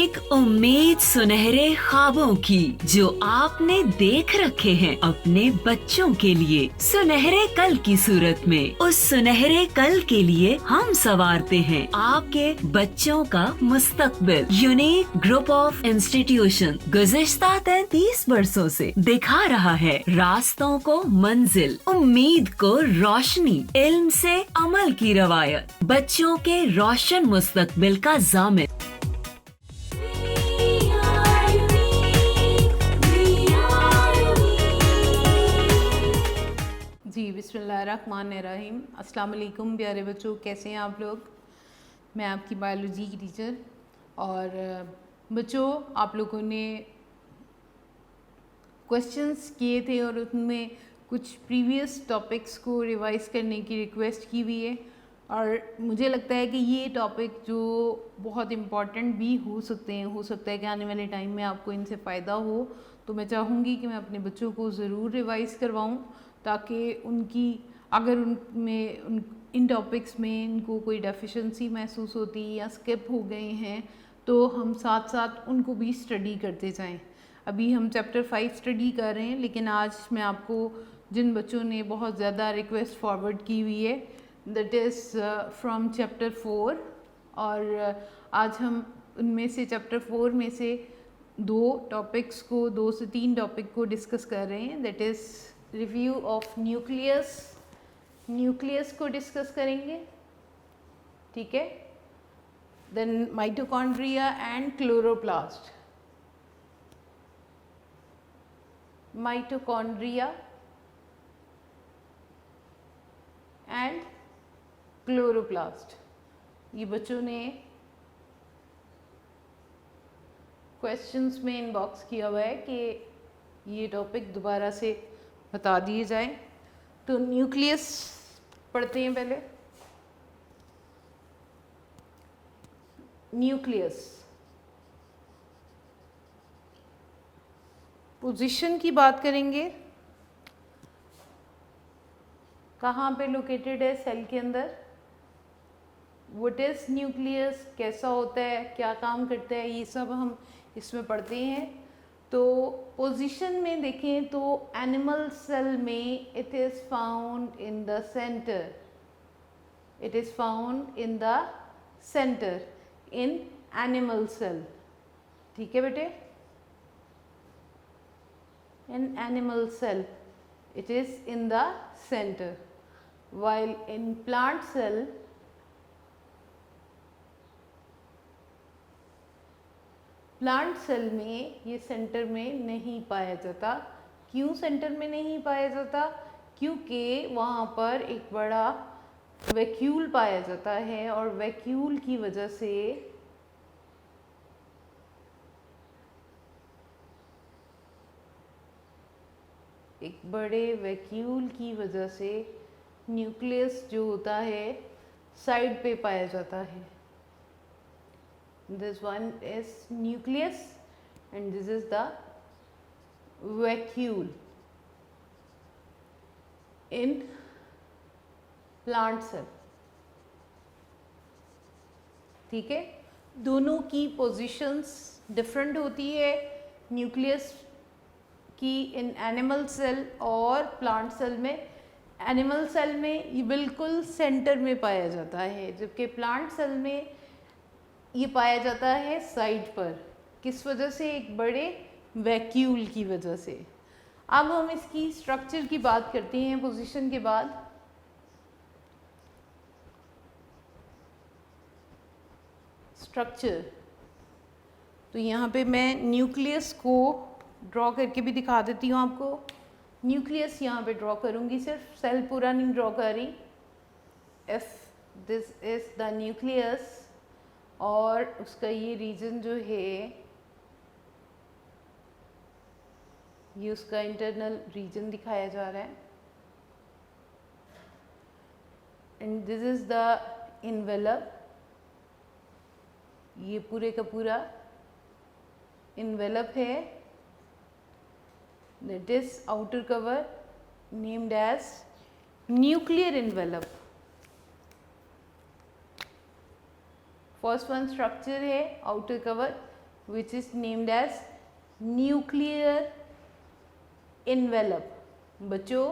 एक उम्मीद सुनहरे ख्वाबों की जो आपने देख रखे हैं अपने बच्चों के लिए, सुनहरे कल की सूरत में। उस सुनहरे कल के लिए हम संवारते हैं आपके बच्चों का मुस्तकबिल। यूनिक ग्रुप ऑफ इंस्टीट्यूशन गुज़िश्ता 33 वर्षों से दिखा रहा है रास्तों को मंजिल, उम्मीद को रोशनी, इल्म से अमल की रवायत, बच्चों के रोशन मुस्तकबिल का जामिन। जी बिस्मिल्लाहिर्रहमानिर्रहीम। अस्सलाम वालेकुम प्यारे बच्चों, कैसे हैं आप लोग। मैं आपकी बायोलॉजी की टीचर। और बच्चों, आप लोगों ने क्वेश्चंस किए थे और उनमें कुछ प्रीवियस टॉपिक्स को रिवाइज करने की रिक्वेस्ट की हुई है। और मुझे लगता है कि ये टॉपिक जो बहुत इम्पॉर्टेंट भी हो सकते हैं, हो सकता है कि आने वाले टाइम में आपको इनसे फ़ायदा हो, तो मैं चाहूँगी कि मैं अपने बच्चों को ज़रूर रिवाइज करवाऊँ, ताकि उनकी अगर उनमें इन टॉपिक्स में इनको कोई डेफिशिएंसी महसूस होती या स्किप हो गए हैं तो हम साथ साथ उनको भी स्टडी करते जाएं। अभी हम चैप्टर 5 स्टडी कर रहे हैं, लेकिन आज मैं आपको जिन बच्चों ने बहुत ज़्यादा रिक्वेस्ट फॉरवर्ड की हुई है, दैट इज़ फ्रॉम चैप्टर 4, और आज हम उनमें से चैप्टर 4 में से 2 से 3 टॉपिक को डिस्कस कर रहे हैं। That is review of nucleus को डिस्कस करेंगे, ठीक है। Then mitochondria and chloroplast. Mitochondria and chloroplast, ये बच्चों ने क्वेश्चंस में इनबॉक्स किया हुआ है कि ये टॉपिक दोबारा से बता दिए जाए। तो न्यूक्लियस पढ़ते हैं पहले। न्यूक्लियस पोजीशन की बात करेंगे, कहाँ पे लोकेटेड है सेल के अंदर, व्हाट इज न्यूक्लियस, कैसा होता है, क्या काम करता है, ये सब हम इसमें पढ़ते हैं। तो पोजीशन में देखें तो एनिमल सेल में it is found in the centre, it is found in the centre in animal cell, ठीक है बेटे। In animal cell it is in the center, while in plant cell में ये सेंटर में नहीं पाया जाता। क्यों सेंटर में नहीं पाया जाता? क्योंकि वहाँ पर एक बड़ा वैक्यूल पाया जाता है, और वैक्यूल की वजह से एक बड़े वैक्यूल की वजह से न्यूक्लियस जो होता है साइड पे पाया जाता है। This one is nucleus and this is the vacuole in plant cell, ठीक है। दोनों की पोजीशंस डिफरेंट होती है, न्यूक्लियस कि इन एनिमल सेल और प्लांट सेल में। एनिमल सेल में ये बिल्कुल सेंटर में पाया जाता है, जबकि प्लांट सेल में ये पाया जाता है साइड पर। किस वजह से? एक बड़े वैक्यूल की वजह से। अब हम इसकी स्ट्रक्चर की बात करते हैं पोजीशन के बाद। स्ट्रक्चर, तो यहाँ पे मैं न्यूक्लियस को ड्रॉ करके भी दिखा देती हूँ आपको। न्यूक्लियस यहाँ पे ड्रॉ करूँगी, सिर्फ सेल पूरा नहीं ड्रॉ कर रही। If this is the nucleus और उसका ये रीजन जो है, ये उसका इंटरनल रीजन दिखाया जा रहा है, and this is the envelope, ये पूरे का पूरा इन्वेलप है। That is outer cover named as nuclear envelope। First one structure है outer cover, which is named as nuclear envelope. बच्चों,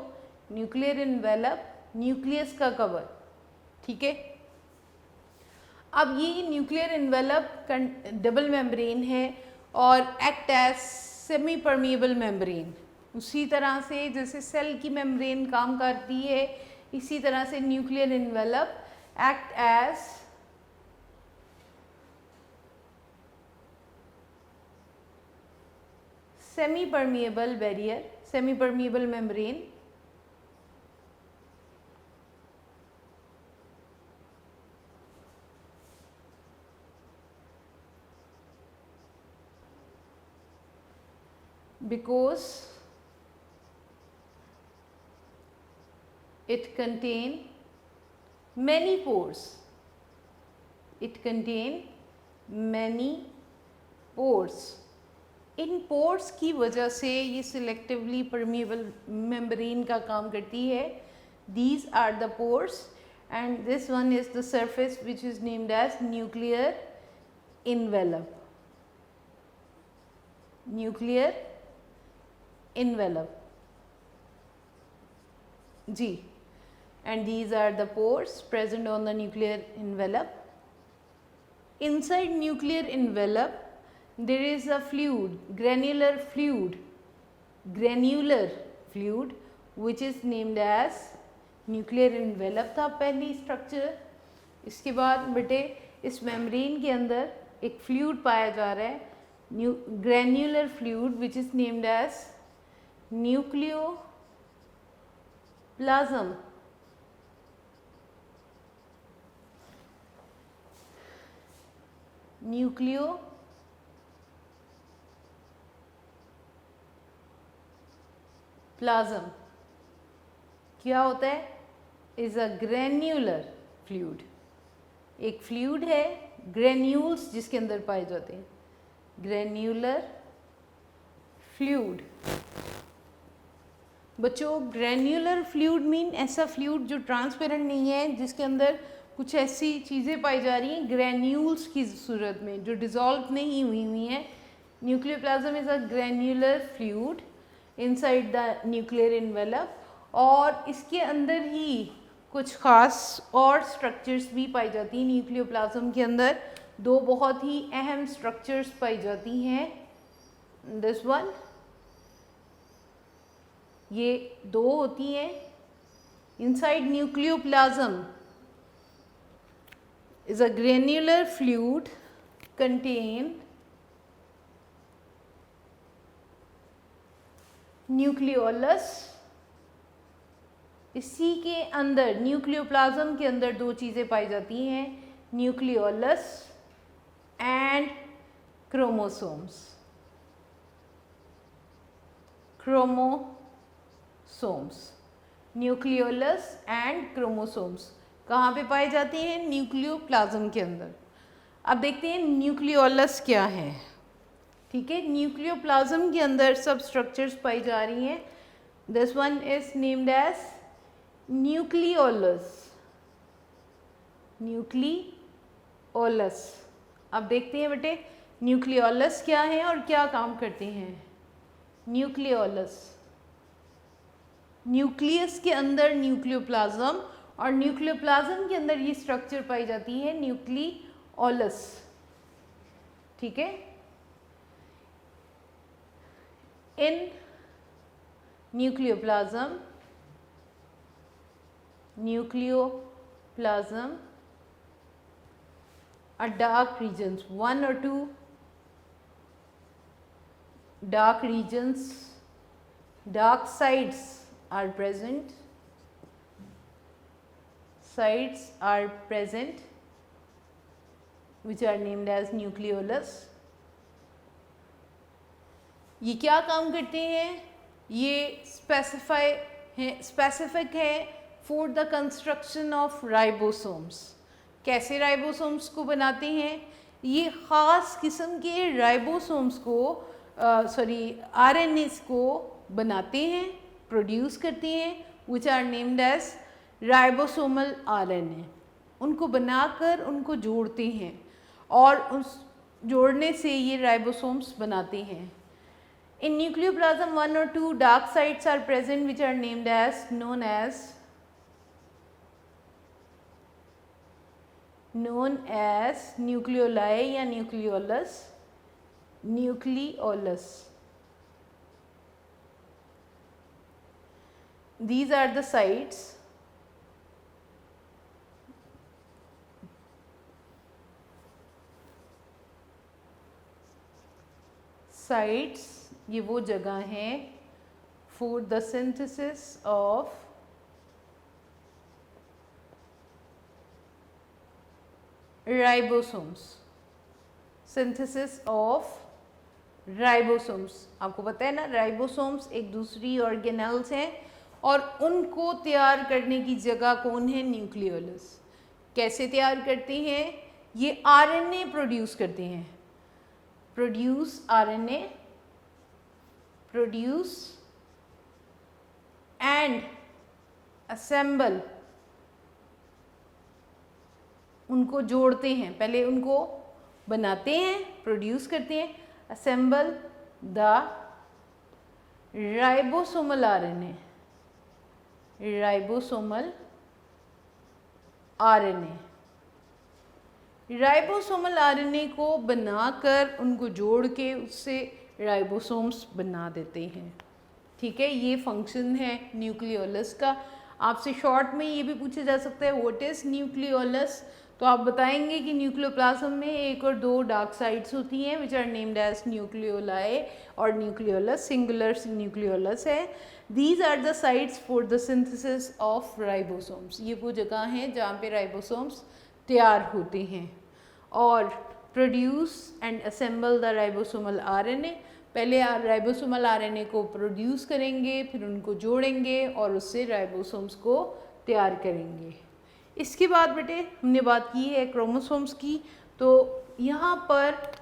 न्यूक्लियर एनवेलप, न्यूक्लियस का कवर, ठीक है। अब ये न्यूक्लियर एनवेलप डबल मेम्ब्रेन है और act as semi permeable membrane. उसी तरह से जैसे सेल की मेम्ब्रेन काम करती है, इसी तरह से nuclear envelope act as semi permeable barrier, semi permeable membrane. Because it contain many pores, it contain many pores. इन पोर्स की वजह से ये सिलेक्टिवली परमिएबल मेम्ब्रेन का काम करती है। These are the pores and this one is the surface which is named as nuclear envelope. Nuclear envelope ji, and these are the pores present on the nuclear envelope. Inside nuclear envelope there is a fluid, granular fluid which is named as nuclear envelope था पहली structure. इसके बाद बेटे इस membrane के अंदर एक fluid पाया जा रहा है, granular fluid which is named as nucleoplasm. Nucleoplasm क्या होता है? Is a granular fluid. एक फ्लूइड है, ग्रेन्यूल्स जिसके अंदर पाए जाते हैं, ग्रेन्यूलर फ्लूइड। बच्चों, ग्रेन्यूलर फ्लूइड मीन ऐसा फ्लूइड जो ट्रांसपेरेंट नहीं है, जिसके अंदर कुछ ऐसी चीज़ें पाई जा रही हैं ग्रेन्यूल्स की सूरत में जो डिज़ोल्व नहीं हुई हैं। Nucleoplasm is a granular fluid inside the nuclear envelope, और इसके अंदर ही कुछ खास और स्ट्रक्चर्स भी पाई जाती हैं। न्यूक्लियोप्लाज्म के अंदर दो बहुत ही अहम स्ट्रक्चर्स पाई जाती हैं। दिस वन, ये दो होती हैं। Inside nucleoplasm is a granular fluid contain nucleolus। इसी के अंदर न्यूक्लियोप्लाज्म के अंदर दो चीज़ें पाई जाती हैं, nucleolus and chromosomes. Chromosomes, nucleolus and chromosomes कहाँ पे पाए जाते हैं? न्यूक्लियोप्लाज्म के अंदर। अब देखते हैं न्यूक्लियोलस क्या है। ठीक है, न्यूक्लियोप्लाज्म के अंदर सब स्ट्रक्चर्स पाई जा रही हैं। This one is named as nucleolus. Nucleolus, अब देखते हैं बेटे न्यूक्लियोलस क्या है और क्या काम करते हैं। न्यूक्लियोलस, न्यूक्लियस के अंदर न्यूक्लियोप्लाज्म, और न्यूक्लियोप्लाज्म के अंदर ये स्ट्रक्चर पाई जाती है न्यूक्लियोलस। ठीक है, इन nucleoplasm are dark regions, one or two dark regions, dark sites are present, which are named as nucleolus। ये क्या काम करते हैं? ये स्पेसिफिक है for the construction of ribosomes. कैसे राइबोसोम्स को बनाते हैं? ये ख़ास किस्म के राइबोसोम्स को आरएनएस को बनाते हैं, प्रोड्यूस करते हैं, which are named as ribosomal RNA. उनको बनाकर उनको जोड़ते हैं और जोड़ने से ये राइबोसोम्स बनाते हैं। इन न्यूक्लियोप्लाज्म 1 और 2 dark sites are present which are named as known as nucleoli या nucleolus. These are the sites, ये वो जगह हैं for the synthesis of ribosomes. आपको पता है ना, राइबोसोम्स एक दूसरी ऑर्गेनेल्स हैं और उनको तैयार करने की जगह कौन है? न्यूक्लियोलस। कैसे तैयार करते हैं? ये आरएनए प्रोड्यूस करते हैं, आरएनए प्रोड्यूस एंड असेंबल, उनको जोड़ते हैं, पहले उनको बनाते हैं, प्रोड्यूस करते हैं, assemble the ribosomal RNA, ribosomal RNA को बनाकर उनको जोड़ के उससे राइबोसोम्स बना देते हैं। ठीक है, ये फंक्शन है न्यूक्लियोलस का। आपसे शॉर्ट में ये भी पूछा जा सकता है व्हाट इज न्यूक्लियोलस, तो आप बताएंगे कि न्यूक्लियोप्लाज्म में 1 और 2 डार्क साइट्स होती हैं which are named as nucleoli और न्यूक्लियोलस, सिंगुलर न्यूक्लियोलस है। These are the sites for the synthesis of ribosomes. ये वो जगह हैं जहाँ पे राइबोसोम्स तैयार होते हैं। और produce and assemble the ribosomal RNA, पहले राइबोसोमल आरएनए को प्रोड्यूस करेंगे, फिर उनको जोड़ेंगे और उससे राइबोसोम्स को तैयार करेंगे। इसके बाद बेटे हमने बात की है क्रोमोसोम्स की। तो यहाँ पर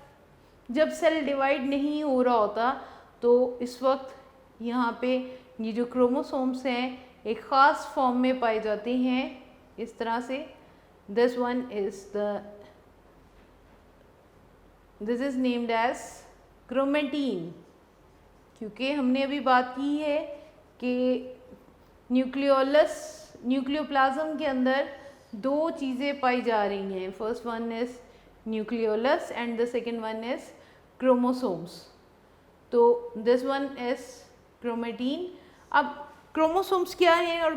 जब सेल डिवाइड नहीं हो रहा होता तो इस वक्त यहाँ पे ये जो क्रोमोसोम्स हैं एक ख़ास फॉर्म में पाए जाते हैं इस तरह से। This is named as chromatin, क्योंकि हमने अभी बात की है कि न्यूक्लियोप्लाज्म के अंदर 2 चीज़ें पाई जा रही हैं। First one is nucleolus and the second one is chromosomes. तो दिस वन इज़ क्रोमेटीन। अब क्रोमोसोम्स क्या है और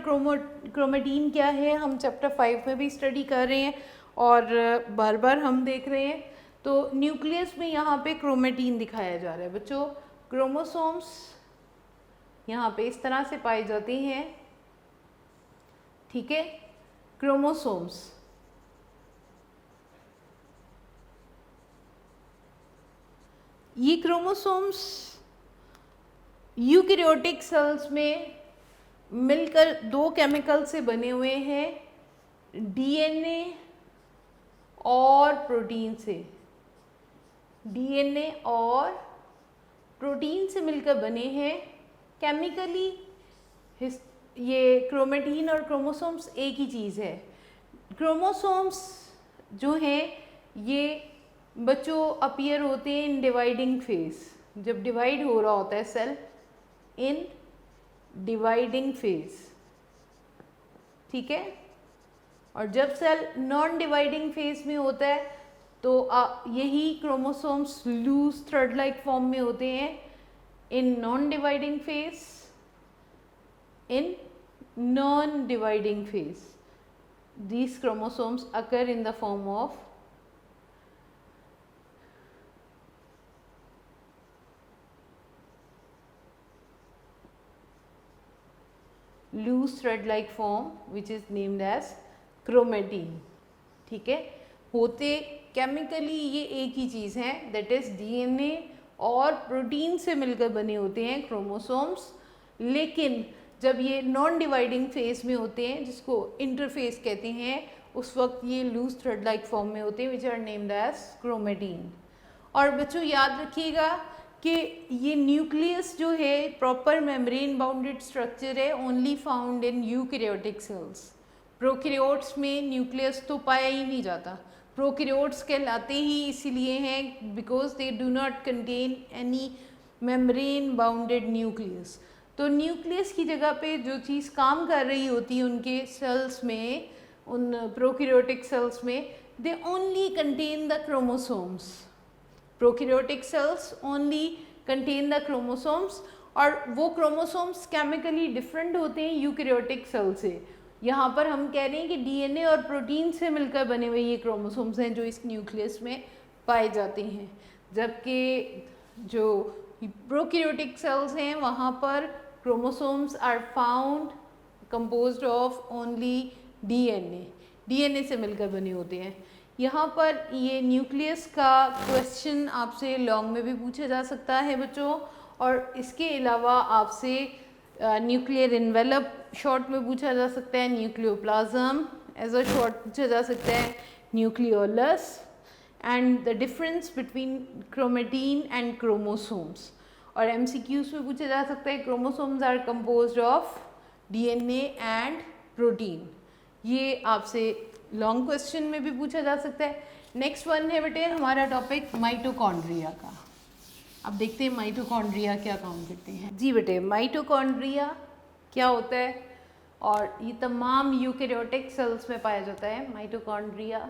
क्रोमेटीन क्या है, हम चैप्टर 5 में भी स्टडी कर रहे हैं और बार बार हम देख रहे हैं। तो न्यूक्लियस में यहाँ पे क्रोमेटीन दिखाया जा रहा है बच्चों। क्रोमोसोम्स यहाँ पे इस तरह से पाए जाते हैं। ठीक है, क्रोमोसोम्स ये क्रोमोसोम्स यूकैरियोटिक सेल्स में मिलकर 2 केमिकल से बने हुए हैं, डीएनए और प्रोटीन से। डीएनए और प्रोटीन से मिलकर बने हैं। केमिकली ये क्रोमेटीन और क्रोमोसोम्स एक ही चीज़ है। क्रोमोसोम्स जो हैं ये बच्चों अपीयर होते हैं इन डिवाइडिंग फेज, जब डिवाइड हो रहा होता है सेल, इन डिवाइडिंग फेज। ठीक है, और जब सेल नॉन डिवाइडिंग फेज में होता है तो यही chromosomes loose thread like form में होते हैं in non dividing phase. In non dividing phase these chromosomes occur in the form of loose thread like form which is named as chromatin। ठीक है, होते केमिकली ये एक ही चीज़ है, दैट इज डीएनए और प्रोटीन से मिलकर बने होते हैं क्रोमोसोम्स। लेकिन जब ये नॉन डिवाइडिंग फेज में होते हैं जिसको इंटरफेस कहते हैं, उस वक्त ये लूज थ्रेड लाइक फॉर्म में होते हैं which are named as chromatin. और बच्चों याद रखिएगा कि ये न्यूक्लियस जो है प्रॉपर मेम्ब्रेन बाउंडेड स्ट्रक्चर है, only found in eukaryotic cells. Prokaryotes में न्यूक्लियस तो पाया ही नहीं जाता, प्रोकैरियोट्स कहलाते ही इसीलिए हैं because they do not contain any membrane bounded nucleus. तो न्यूक्लियस की जगह पे जो चीज़ काम कर रही होती है उनके सेल्स में, उन प्रोकैरियोटिक सेल्स में, they only contain the chromosomes. Prokaryotic cells only contain the chromosomes, और वो क्रोमोसोम्स केमिकली डिफरेंट होते हैं यूकैरियोटिक सेल से। यहाँ पर हम कह रहे हैं कि डीएनए और प्रोटीन से मिलकर बने हुए ये क्रोमोसोम्स हैं जो इस न्यूक्लियस में पाए जाते हैं, जबकि जो प्रोकैरियोटिक सेल्स हैं वहाँ पर chromosomes are found composed of only DNA, DNA से मिलकर बने होते हैं। यहाँ पर ये न्यूक्लियस का क्वेश्चन आपसे लॉन्ग में भी पूछा जा सकता है बच्चों, और इसके अलावा आपसे न्यूक्लियर इन्वेलप शॉर्ट में पूछा जा सकता है, न्यूक्लियोप्लाज्म एज अ शॉर्ट पूछा जा सकता है, nucleolus, and the difference between chromatin and chromosomes. और एमसीक्यूज में पूछा जा सकता है chromosomes are composed of DNA and protein. ये आपसे लॉन्ग क्वेश्चन में भी पूछा जा सकता है। नेक्स्ट वन है बेटे हमारा टॉपिक माइटोकॉन्ड्रिया का। अब देखते हैं माइटोकॉन्ड्रिया क्या काम करते हैं। जी बेटे, माइटोकॉन्ड्रिया क्या होता है, और ये तमाम यूकैरियोटिक सेल्स में पाया जाता है। Mitochondria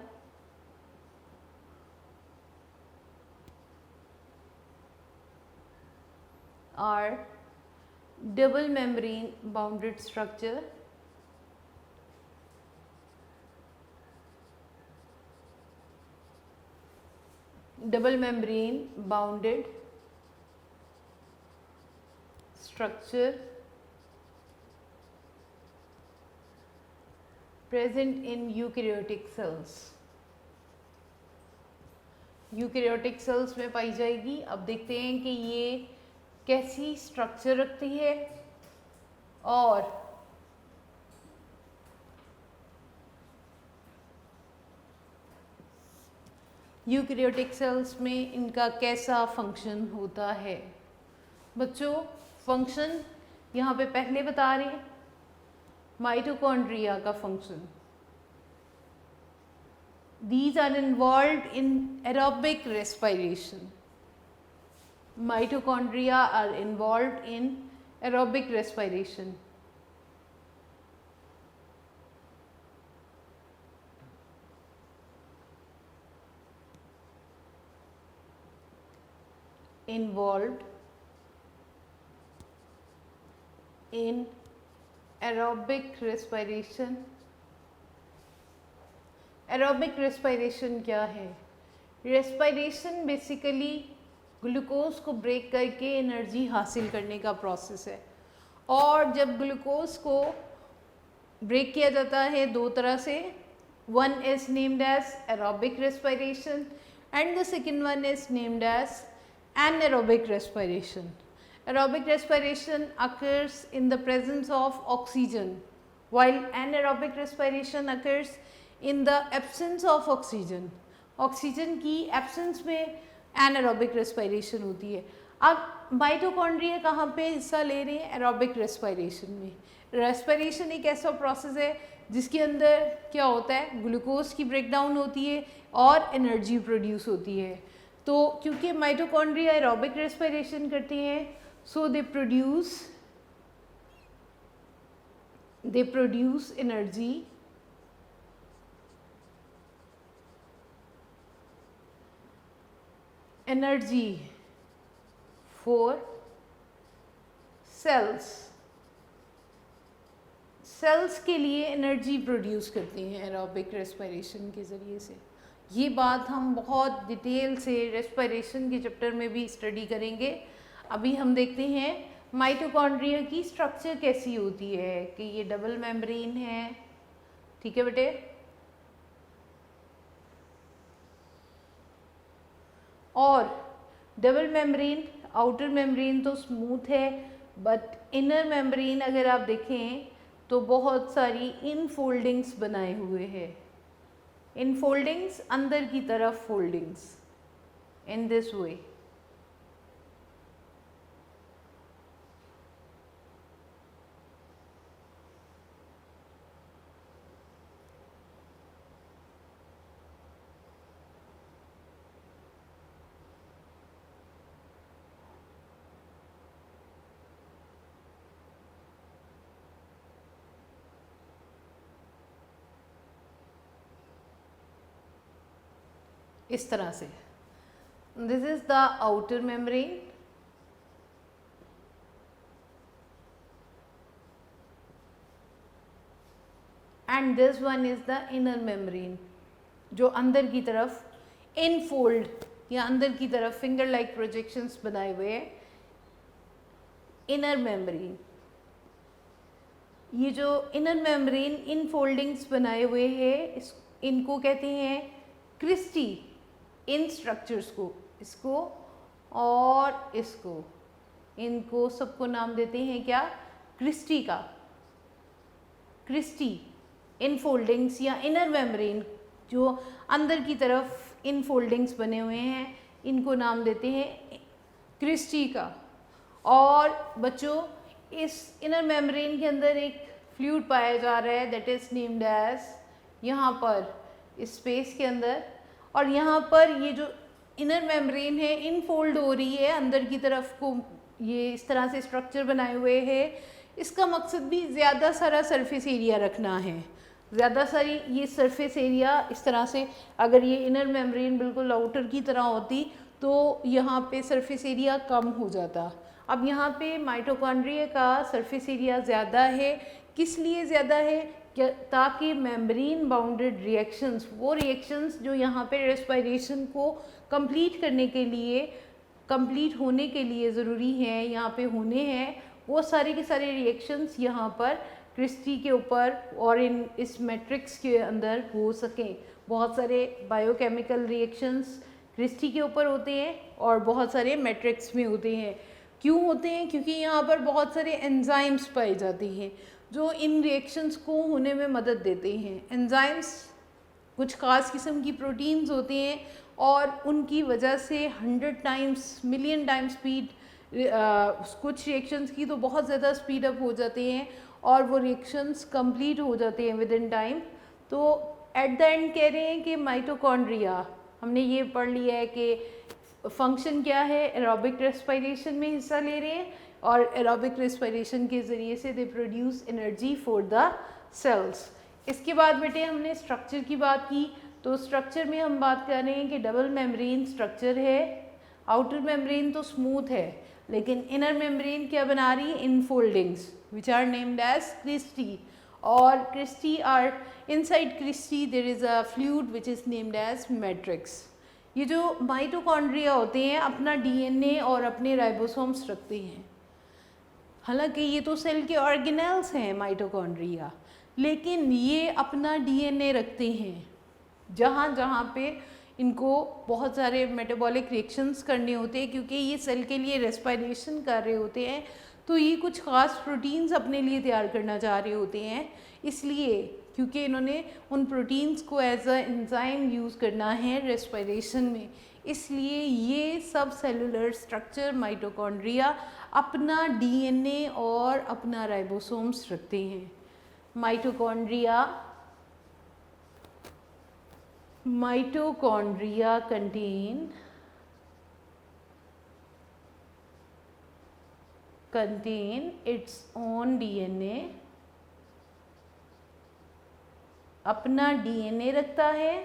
are double membrane bounded structure double membrane bounded structure present in eukaryotic cells। Eukaryotic cells में पाई जाएगी। अब देखते हैं कि ये कैसी स्ट्रक्चर रखती है, और यूकैरियोटिक सेल्स में इनका कैसा फंक्शन होता है। बच्चों फंक्शन यहाँ पे पहले बता रहे हैं, माइटोकॉन्ड्रिया का function. These are involved in aerobic respiration. Mitochondria are involved in aerobic respiration. Involved in aerobic respiration. Aerobic respiration क्या है? रेस्पिरेशन बेसिकली ग्लूकोज को ब्रेक करके एनर्जी हासिल करने का प्रोसेस है, और जब ग्लूकोज को ब्रेक किया जाता है दो तरह से, one is named as aerobic respiration and the second one is named as anaerobic respiration. Aerobic respiration occurs in the presence of oxygen, while anaerobic respiration occurs in the absence of oxygen. Oxygen की absence में anaerobic respiration होती है। अब mitochondria कहाँ पे हिस्सा ले रहे हैं? एरोबिक रेस्पिरेशन में। रेस्पिरेशन एक ऐसा प्रोसेस है जिसके अंदर क्या होता है, ग्लूकोज की ब्रेकडाउन होती है और एनर्जी प्रोड्यूस होती है। तो क्योंकि माइटोकॉन्ड्रिया एरोबिक रेस्पिरेशन करती हैं, so they produce energy for cells के लिए एनर्जी प्रोड्यूस करती हैं एरोबिक रेस्पिरेशन के ज़रिए से। ये बात हम बहुत डिटेल से रेस्पिरेशन के चैप्टर में भी स्टडी करेंगे। अभी हम देखते हैं माइटोकॉन्ड्रिया की स्ट्रक्चर कैसी होती है, कि ये डबल मेम्ब्रेन है, ठीक है बेटे। और डबल मेम्ब्रेन, आउटर मेम्ब्रेन तो स्मूथ है, बट इनर मेम्ब्रेन अगर आप देखें तो बहुत सारी इनफोल्डिंग्स बनाए हुए हैं। इनफोल्डिंग्स अंदर की तरफ फोल्डिंग्स, इन दिस वे। इस तरह से। This is the outer membrane and this one is the inner membrane, जो अंदर की तरफ इनफोल्ड या अंदर की तरफ फिंगर लाइक प्रोजेक्शंस बनाए हुए हैं, इनर मेम्ब्रेन। ये जो इनर मेम्ब्रेन इन फोल्डिंग्स बनाए हुए हैं, इनको कहते हैं क्रिस्टी। इन स्ट्रक्चर्स को, इसको और इसको, इनको सबको नाम देते हैं क्या? क्रिस्टी का। क्रिस्टी इन फोल्डिंग्स या इनर मेम्ब्रेन जो अंदर की तरफ इन फोल्डिंग्स बने हुए हैं, इनको नाम देते हैं क्रिस्टी का। और बच्चों, इस इनर मेम्ब्रेन के अंदर एक फ्लूइड पाया जा रहा है, दैट इज नेम्ड एज, यहाँ पर इस स्पेस के अंदर, और यहाँ पर ये जो इनर मेम्ब्रेन है इनफोल्ड हो रही है अंदर की तरफ को, ये इस तरह से स्ट्रक्चर बनाए हुए है। इसका मकसद भी ज़्यादा सारा सरफेस एरिया रखना है, ज़्यादा सारी ये सरफेस एरिया इस तरह से। अगर ये इनर मेम्ब्रेन बिल्कुल आउटर की तरह होती तो यहाँ पे सरफेस एरिया कम हो जाता। अब यहाँ पे माइटोकॉन्ड्रिया का सरफेस एरिया ज़्यादा है। किस लिए ज़्यादा है? क्या, ताकि मेम्ब्रेन बाउंडेड रिएक्शंस, वो रिएक्शंस जो यहाँ पे रेस्पिरेशन को कंप्लीट करने के लिए, कंप्लीट होने के लिए ज़रूरी है, यहाँ पे होने हैं, वो सारे के सारे रिएक्शंस यहाँ पर क्रिस्टी के ऊपर और इस मैट्रिक्स के अंदर हो सकें। बहुत सारे बायोकेमिकल रिएक्शंस क्रिस्टी के ऊपर होते हैं और बहुत सारे मैट्रिक्स में होते हैं। क्यों होते हैं? क्योंकि यहाँ पर बहुत सारे एंजाइम्स पाए जाते हैं जो इन रिएक्शंस को होने में मदद देते हैं। एंजाइम्स कुछ ख़ास किस्म की प्रोटीन्स होते हैं और उनकी वजह से 100 टाइम्स, मिलियन टाइम्स स्पीड, कुछ रिएक्शंस की तो बहुत ज़्यादा स्पीड अप हो जाते हैं और वो रिएक्शंस कंप्लीट हो जाते हैं विद इन टाइम। तो एट द एंड कह रहे हैं कि माइटोकॉन्ड्रिया, हमने ये पढ़ लिया है कि फंक्शन क्या है, एरोबिक रेस्पिरेशन में हिस्सा ले रहे हैं और एरोबिक रेस्पिरेशन के ज़रिए से they produce energy for the cells. इसके बाद बेटे हमने स्ट्रक्चर की बात की, तो स्ट्रक्चर में हम बात कर रहे हैं कि डबल मेम्ब्रेन स्ट्रक्चर है। आउटर मेम्ब्रेन तो स्मूथ है, लेकिन इनर मेम्ब्रेन क्या बना रही है? Infoldings which are named as cristae, और cristae are inside cristae there is a fluid which is named as matrix. ये जो माइटोकॉन्ड्रिया होते हैं अपना डीएनए और अपने राइबोसोम्स रखते हैं। हालांकि ये तो सेल के ऑर्गेनेल्स हैं माइटोकॉन्ड्रिया, लेकिन ये अपना डीएनए रखते हैं। जहाँ जहाँ पे इनको बहुत सारे मेटाबॉलिक रिएक्शंस करने होते हैं, क्योंकि ये सेल के लिए रेस्पिरेशन कर रहे होते हैं, तो ये कुछ ख़ास प्रोटीन्स अपने लिए तैयार करना चाह रहे होते हैं। इसलिए क्योंकि इन्होंने उन प्रोटीन्स को एज अ एंजाइम यूज़ करना है रेस्पिरेशन में, इसलिए ये सब सेलुलर स्ट्रक्चर माइटोकॉन्ड्रिया अपना डीएनए और अपना राइबोसोम्स रखते हैं। Mitochondria contain its own DNA, अपना डीएनए रखता है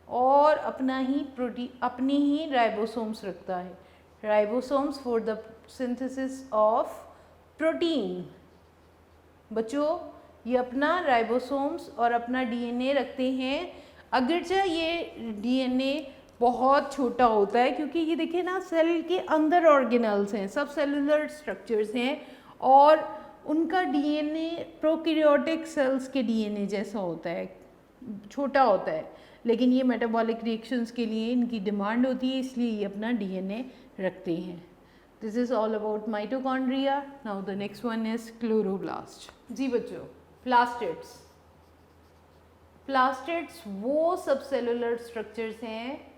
और अपनी ही राइबोसोम्स रखता है। Ribosomes for the synthesis of protein. बच्चों, ये अपना राइबोसोम्स और अपना डीएनए रखते हैं। अगरचे ये डीएनए बहुत छोटा होता है, क्योंकि ये देखिए ना, सेल के अंदर ऑर्गेनल्स हैं, सब सेलुलर स्ट्रक्चर्स हैं, और उनका डीएनए प्रोकैरियोटिक सेल्स के डीएनए जैसा होता है, छोटा होता है, लेकिन ये मेटाबॉलिक रिएक्शंस के लिए इनकी डिमांड होती है, इसलिए ये अपना डीएनए रखते हैं। This is all about mitochondria. Now the next one is chloroplast. जी बच्चों, प्लास्टिड्स। प्लास्टिड्स वो सब सेलुलर स्ट्रक्चर्स हैं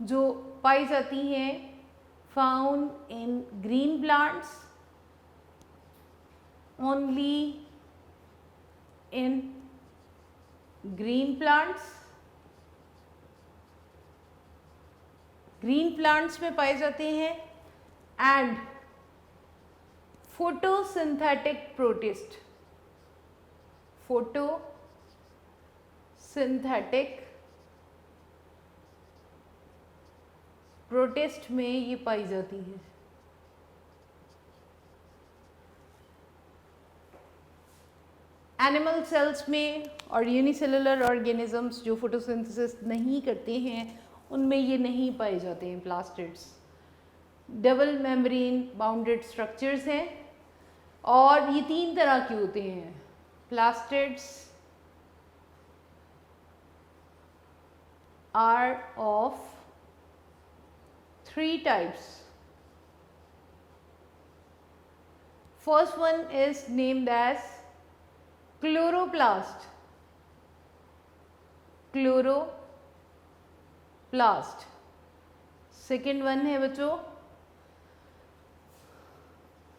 जो पाई जाती हैं found in green plants, only in green plants. Green plants में पाए जाते हैं and photosynthetic protist. Photosynthetic protist में ये पाई जाती है। एनिमल सेल्स में और यूनिसेलुलर ऑर्गेनिजम्स जो फोटोसिंथेसिस नहीं करते हैं उनमें ये नहीं पाए जाते हैं plastids. Double membrane bounded structures हैं और ये 3 तरह के होते हैं। Plastids are of 3 types. First one is named as chloroplast. Chloroplast. Second one है बच्चों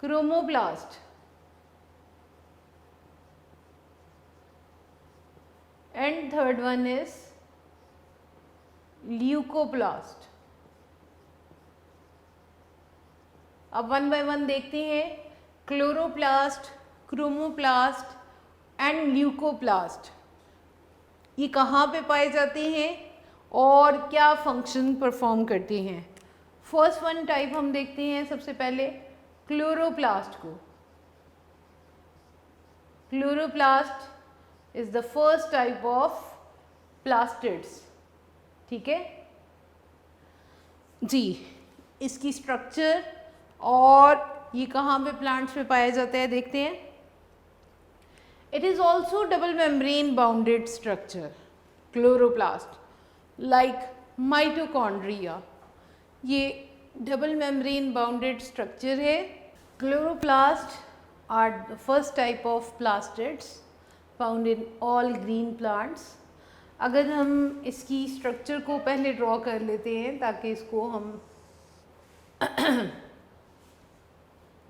chromoplast. And third one is leucoplast. अब 1 बाय 1 देखते हैं। क्लोरोप्लास्ट, क्रोमोप्लास्ट एंड ल्यूकोप्लास्ट ये कहाँ पे पाए जाते हैं और क्या फंक्शन परफॉर्म करते हैं। फर्स्ट वन टाइप हम देखते हैं सबसे पहले क्लोरोप्लास्ट को। Chloroplast is the first type of plastids. ठीक है जी। इसकी स्ट्रक्चर और ये कहाँ पे प्लांट्स में पाया जाता है देखते हैं। It is also double membrane bounded structure chloroplast like mitochondria. ये डबल मेम्ब्रेन बाउंडेड स्ट्रक्चर है। Chloroplast are the first type of plastids found in all green plants. अगर हम इसकी स्ट्रक्चर को पहले ड्रॉ कर लेते हैं ताकि इसको हम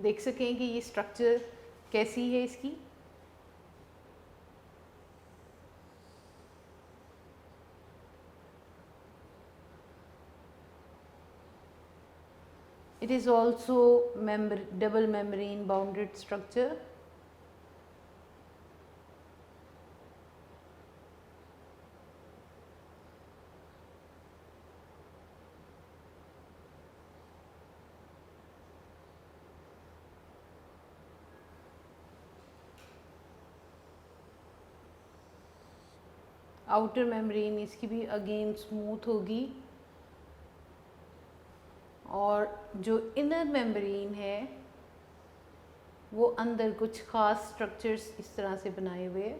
देख सकें कि ये स्ट्रक्चर कैसी है इसकी। It is also double membrane bounded structure. Outer membrane इसकी भी अगेन स्मूथ होगी और जो इनर मेम्ब्रेन है वो अंदर कुछ खास स्ट्रक्चर्स इस तरह से बनाए हुए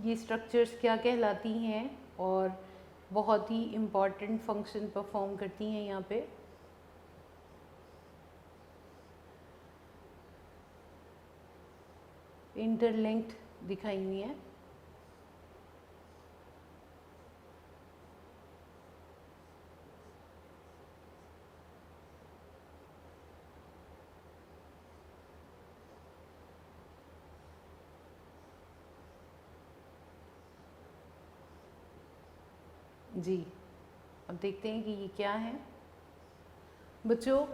ये स्ट्रक्चर्स क्या कहलाती हैं और बहुत ही इम्पॉर्टेंट फंक्शन परफॉर्म करती हैं यहाँ पे। इंटरलिंक्ड दिखाई हुई है। जी अब देखते हैं कि ये क्या है बच्चों।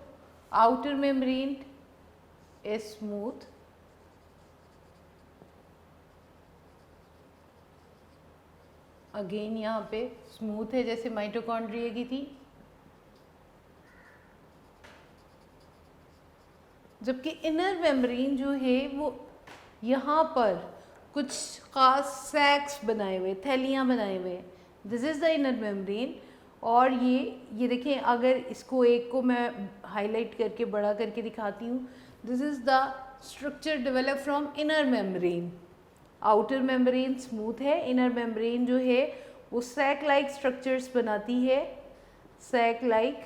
Outer membrane is smooth, again यहाँ पे स्मूथ है जैसे माइटोकॉन्ड्रिया की थी, जबकि इनर मेम्ब्रेन जो है वो यहाँ पर कुछ खास सैक्स बनाए हुए, थैलियाँ बनाए हुए। This is the inner membrane. और ये देखें, अगर इसको एक को मैं हाईलाइट करके बड़ा करके दिखाती हूँ, this is the structure develop from inner membrane. Outer membrane smooth है, इनर मेम्ब्रेन जो है वो सैक लाइक स्ट्रक्चर्स बनाती है, सैक लाइक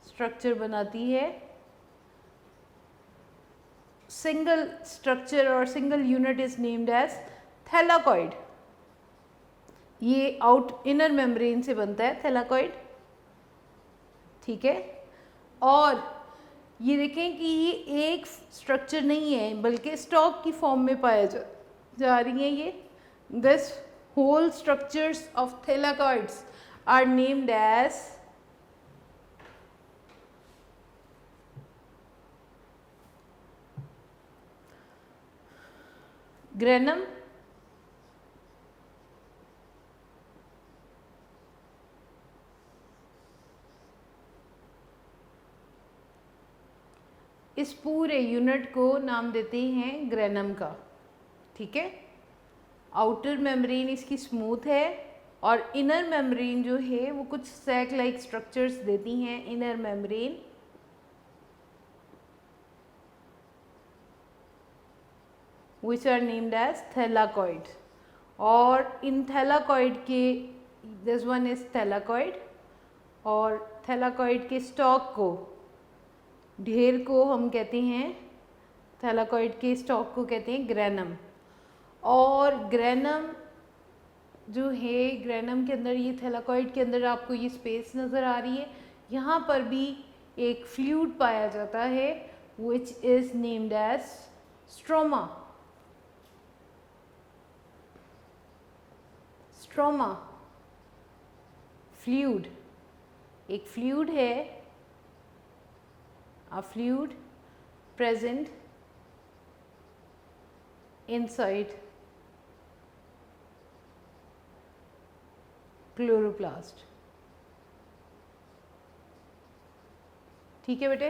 स्ट्रक्चर बनाती है। सिंगल स्ट्रक्चर और single unit is named as thylakoid. ये आउट इनर मेम्ब्रेन से बनता है थैलाकॉइड, ठीक है। और ये देखें कि ये एक स्ट्रक्चर नहीं है बल्कि स्टॉक की फॉर्म में पाया जा रही है ये। This whole structures of thylakoids are named as granum, इस पूरे यूनिट को नाम देते हैं ग्रेनम का, ठीक है। आउटर मेम्ब्रेन इसकी स्मूथ है और इनर मेम्ब्रेन जो है वो कुछ सैक लाइक स्ट्रक्चर्स देती हैं inner membrane, which are named as thylakoid। और इन थैलाकॉइड के दिस वन इज थैलाकॉइड, और थैलाकॉइड के स्टॉक को, ढेर को हम कहते हैं, थैलाकॉइड के स्टॉक को कहते हैं ग्रेनम। और ग्रेनम जो है, ग्रेनम के अंदर, ये थैलाकॉइड के अंदर आपको ये स्पेस नज़र आ रही है, यहाँ पर भी एक फ्लूइड पाया जाता है which is named as stroma. Stroma fluid, एक फ्लूइड है, a fluid present inside chloroplast. ठीक है बेटे,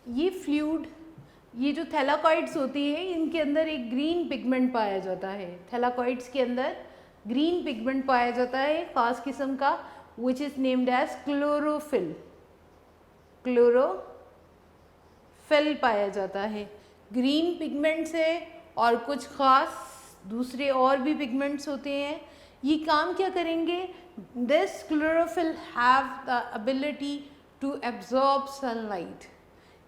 ये फ्लूइड, ये जो थैलाकॉइड्स होती है इनके अंदर एक ग्रीन पिगमेंट पाया जाता है, थैलाकॉइड्स के अंदर ग्रीन पिगमेंट पाया जाता है खास किस्म का, which is named as chlorophyll. Chlorophyll पाया जाता है, ग्रीन पिगमेंट्स है और कुछ खास दूसरे और भी पिगमेंट्स होते हैं। ये काम क्या करेंगे? This chlorophyll have the ability to absorb sunlight,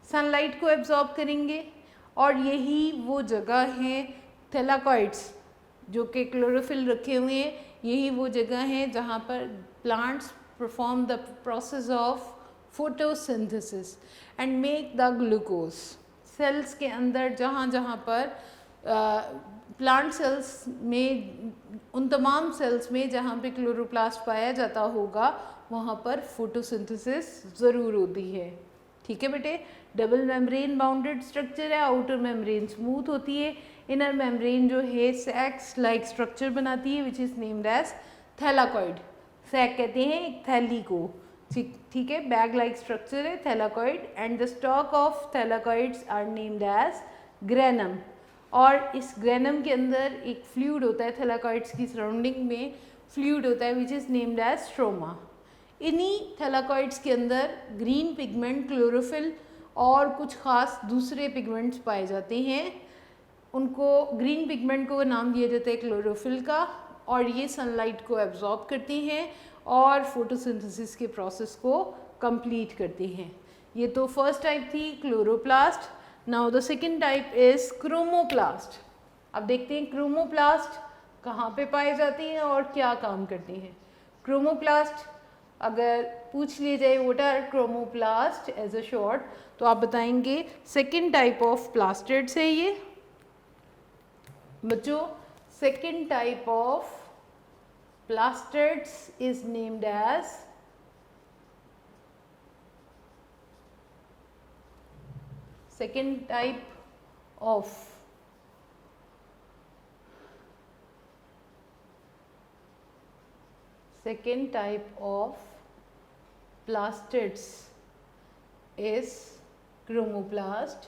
sunlight को एब्जॉर्ब करेंगे, और यही वो जगह है, थैलाकॉइड्स जो कि क्लोरोफिल रखे हुए हैं, यही वो जगह है जहाँ पर plants perform the process of photosynthesis and make the glucose. Cells के अंदर जहाँ जहाँ पर प्लांट सेल्स में, उन तमाम सेल्स में जहाँ पे क्लोरोप्लास्ट पाया जाता होगा वहाँ पर फोटोसिंथेसिस ज़रूर होती है। ठीक है बेटे, डबल मेम्ब्रेन बाउंडेड स्ट्रक्चर है, आउटर मेम्ब्रेन स्मूथ होती है, इनर मेम्ब्रेन जो है सैक्स लाइक स्ट्रक्चर बनाती है which is named as thylakoid. Sac कहते हैं एक थैली को, ठीक है, बैग लाइक स्ट्रक्चर है thylakoid, and the stock of thylakoids are named as granum. और इस ग्रेनम के अंदर एक फ्लूइड होता है, थैलाकॉइड्स की सराउंडिंग में फ्लूइड होता है which is named as stroma. इन्हीं थैलाकॉइड्स के अंदर ग्रीन पिगमेंट, क्लोरोफिल और कुछ खास दूसरे पिगमेंट्स पाए जाते हैं। उनको, ग्रीन पिगमेंट को नाम दिया जाता है क्लोरोफिल का, और ये सनलाइट को एब्जॉर्ब करते हैं और फोटोसिंथेसिस के प्रोसेस को कंप्लीट करते हैं। ये तो फर्स्ट टाइप थी chloroplast. Now the second type is chromoplast. अब देखते हैं क्रोमोप्लास्ट कहाँ पे पाए जाते हैं और क्या काम करते हैं। क्रोमोप्लास्ट अगर पूछ लिए जाए what are chromoplast as a short, तो आप बताएंगे सेकेंड टाइप ऑफ प्लास्टिड्स है ये बच्चों। Second type of plastids is named as second type of plastids is chromoplast।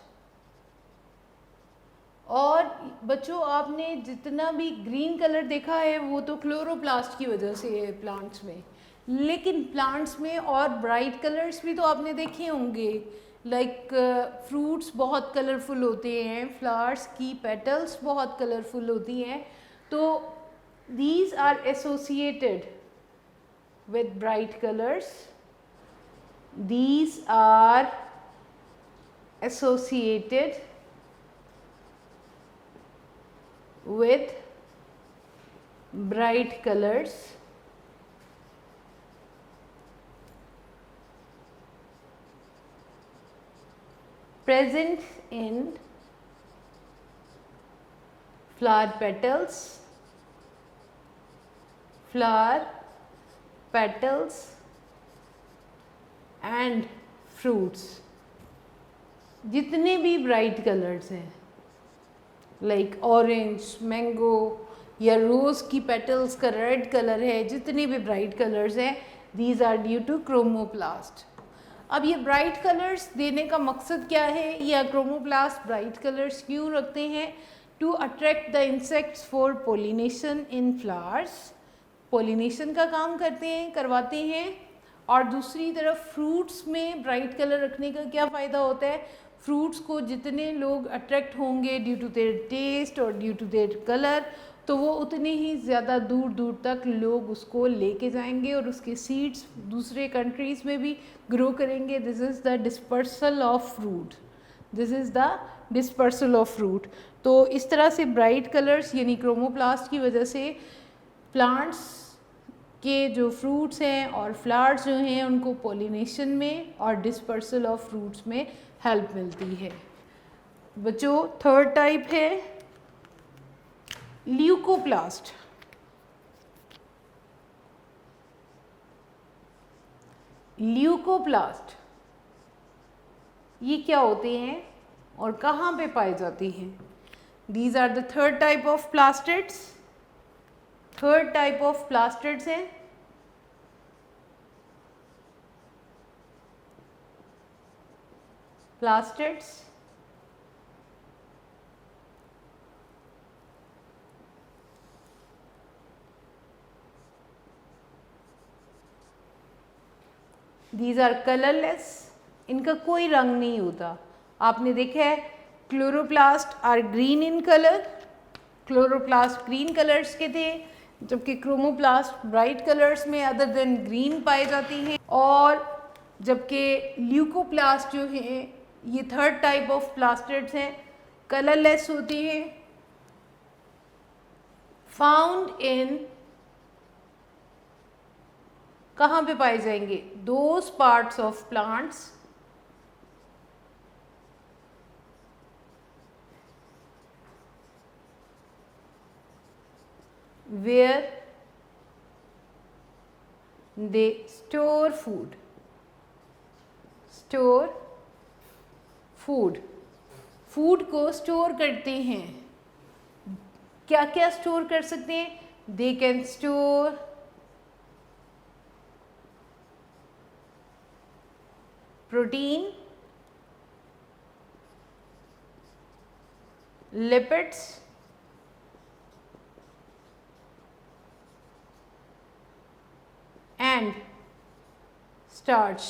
और बच्चों आपने जितना भी ग्रीन कलर देखा है वो तो क्लोरोप्लास्ट की वजह से है प्लांट्स में, लेकिन प्लांट्स में और ब्राइट कलर्स भी तो आपने देखे होंगे, लाइक फ्रूट्स बहुत कलरफुल होते हैं, फ्लावर्स की पेटल्स बहुत कलरफुल होती हैं, तो these are associated with bright colours, these are associated with bright colors, present in flower petals, and fruits। जितने भी ब्राइट कलर्स हैं लाइक ऑरेंज, मैंगो या रोज़ की पेटल्स का रेड कलर है, जितने भी ब्राइट कलर्स हैं, these are due to chromoplast. अब ये ब्राइट कलर्स देने का मकसद क्या है, या क्रोमोप्लास्ट ब्राइट कलर्स क्यों रखते हैं? To attract the insects for pollination in flowers, pollination का काम करवाते हैं। और दूसरी तरफ फ्रूट्स में ब्राइट कलर रखने का क्या फ़ायदा होता है? फ्रूट्स को जितने लोग अट्रैक्ट होंगे ड्यू टू देयर टेस्ट और ड्यू टू देयर कलर, तो वो उतने ही ज़्यादा दूर दूर तक लोग उसको लेके जाएंगे और उसके सीड्स दूसरे कंट्रीज़ में भी ग्रो करेंगे। This is the dispersal of fruit, this is the dispersal of fruit. तो इस तरह से ब्राइट कलर्स यानी क्रोमोप्लास्ट की वजह से प्लांट्स के जो फ्रूट्स हैं और फ्लावर्स जो हैं उनको पोलिनेशन में और डिस्पर्सल ऑफ फ्रूट्स में हेल्प मिलती है। बच्चों, थर्ड टाइप है ल्यूकोप्लास्ट। ल्यूकोप्लास्ट ये क्या होते हैं और कहाँ पे पाए जाते हैं? These are the third type of plastids. Third type of plastids हैं। प्लास्टिड्स दीज आर कलरलेस, इनका कोई रंग नहीं होता। आपने देखा है chloroplast are green in colour, chloroplast green colours के थे, जबकि क्रोमोप्लास्ट ब्राइट कलर्स में अदर देन ग्रीन पाए जाती हैं। और जबकि ल्यूकोप्लास्ट जो है ये थर्ड टाइप ऑफ प्लास्टिड्स हैं, कलरलेस होती हैं, फाउंड इन कहाँ पे पाए जाएंगे? Those parts of plants where they store food, store food, food को स्टोर करते हैं। क्या क्या स्टोर कर सकते हैं? They can store protein, lipids, and starch.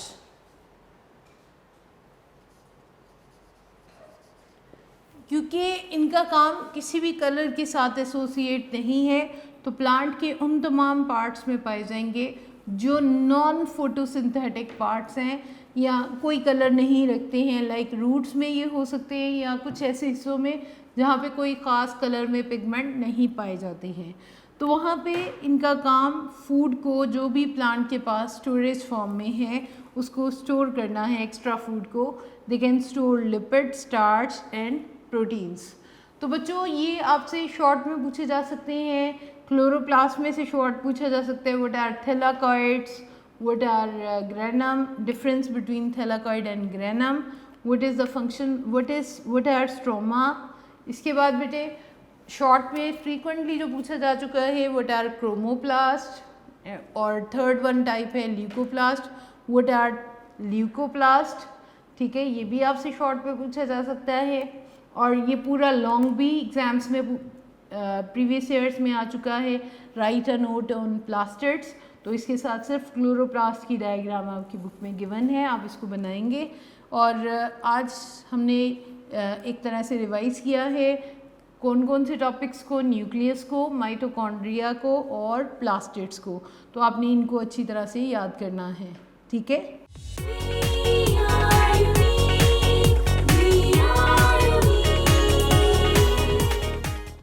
क्योंकि इनका काम किसी भी कलर के साथ एसोसिएट नहीं है, तो प्लांट के उन तमाम पार्ट्स में पाए जाएंगे जो नॉन फोटोसिंथेटिक पार्ट्स हैं या कोई कलर नहीं रखते हैं। लाइक रूट्स में ये हो सकते हैं या कुछ ऐसे हिस्सों में जहाँ पे कोई ख़ास कलर में पिगमेंट नहीं पाए जाते हैं। तो वहाँ पे इनका काम फूड को, जो भी प्लांट के पास स्टोरेज फॉर्म में है, उसको स्टोर करना है, एक्स्ट्रा फूड को। They can store lipid, starch and proteins. तो बच्चों, ये आपसे शॉर्ट में पूछे जा सकते हैं। क्लोरोप्लास्ट में से शॉर्ट पूछा जा सकता है, what are thylakoids, what are granum, difference between thylakoid and granum, what is the function, what are stroma. इसके बाद बेटे शॉर्ट में फ्रीक्वेंटली जो पूछा जा चुका है, व्हाट आर क्रोमोप्लास्ट, और थर्ड वन टाइप है ल्यूकोप्लास्ट, व्हाट आर ल्यूकोप्लास्ट। ठीक है, ये भी आपसे शॉर्ट में पूछा जा सकता है। और ये पूरा लॉन्ग भी एग्जाम्स में प्रीवियस ईयर्स में आ चुका है, right a note on plastids. तो इसके साथ सिर्फ क्लोरोप्लास्ट की डायग्राम आपकी बुक में गिवन है, आप इसको बनाएंगे। और आज हमने एक तरह से रिवाइज किया है कौन कौन से टॉपिक्स को, न्यूक्लियस को, माइटोकॉन्ड्रिया को और प्लास्टिड्स को। तो आपने इनको अच्छी तरह से याद करना है। ठीक है।